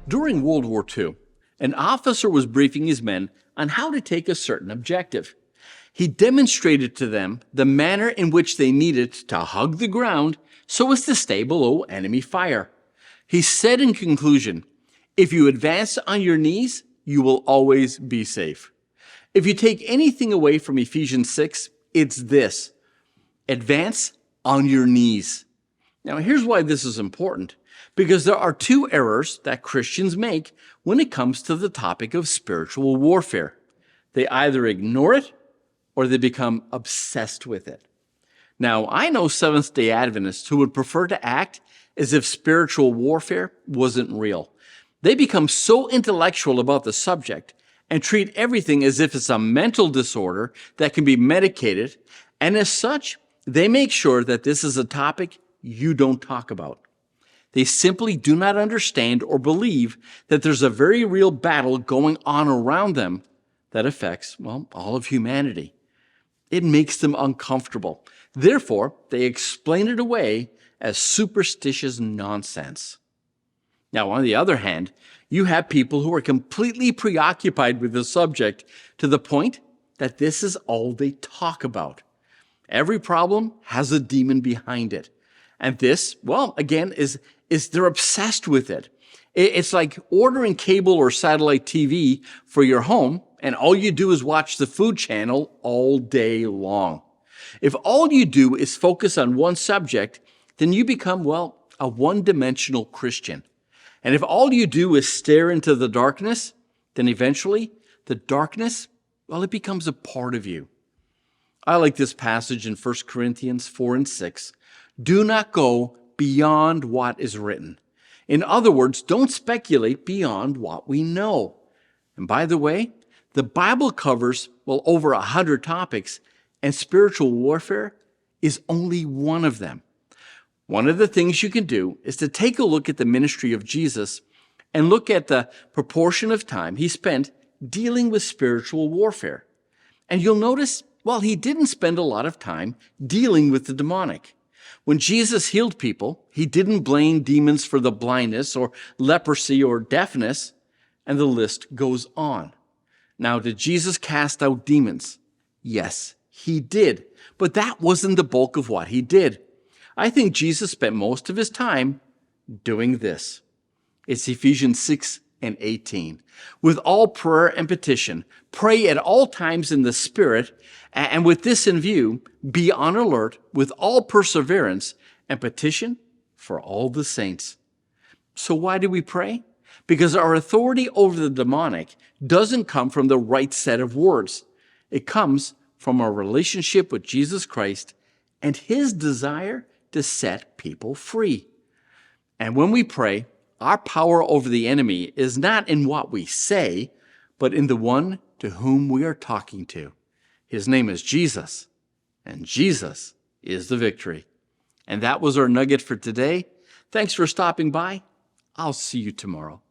During World War II, an officer was briefing his men on how to take a certain objective. He demonstrated to them the manner in which they needed to hug the ground so as to stay below enemy fire. He said in conclusion, "If you advance on your knees, you will always be safe." If you take anything away from Ephesians 6, it's this: advance on your knees. Now, here's why this is important. Because there are two errors that Christians make when it comes to the topic of spiritual warfare. They either ignore it or they become obsessed with it. Now, I know Seventh-day Adventists who would prefer to act as if spiritual warfare wasn't real. They become so intellectual about the subject and treat everything as if it's a mental disorder that can be medicated, and as such, they make sure that this is a topic you don't talk about. They simply do not understand or believe that there's a very real battle going on around them that affects, all of humanity. It makes them uncomfortable. Therefore, they explain it away as superstitious nonsense. Now, on the other hand, you have people who are completely preoccupied with the subject to the point that this is all they talk about. Every problem has a demon behind it. And this, again, is they're obsessed with it. It's like ordering cable or satellite TV for your home, and all you do is watch the Food Channel all day long. If all you do is focus on one subject, then you become, a one-dimensional Christian. And if all you do is stare into the darkness, then eventually the darkness, it becomes a part of you. I like this passage in 1 Corinthians 4 and 6. Do not go beyond what is written. In other words, don't speculate beyond what we know. And by the way, the Bible covers, over 100 topics, and spiritual warfare is only one of them. One of the things you can do is to take a look at the ministry of Jesus and look at the proportion of time he spent dealing with spiritual warfare. And you'll notice, he didn't spend a lot of time dealing with the demonic. When Jesus healed people, he didn't blame demons for the blindness or leprosy or deafness, and the list goes on. Now, did Jesus cast out demons? Yes, he did, but that wasn't the bulk of what he did. I think Jesus spent most of his time doing this. It's Ephesians 6 and 18. With all prayer and petition, pray at all times in the Spirit, and with this in view, be on alert with all perseverance and petition for all the saints. So why do we pray? Because our authority over the demonic doesn't come from the right set of words. It comes from our relationship with Jesus Christ and his desire to set people free. And when we pray, our power over the enemy is not in what we say, but in the one to whom we are talking to. His name is Jesus, and Jesus is the victory. And that was our nugget for today. Thanks for stopping by. I'll see you tomorrow.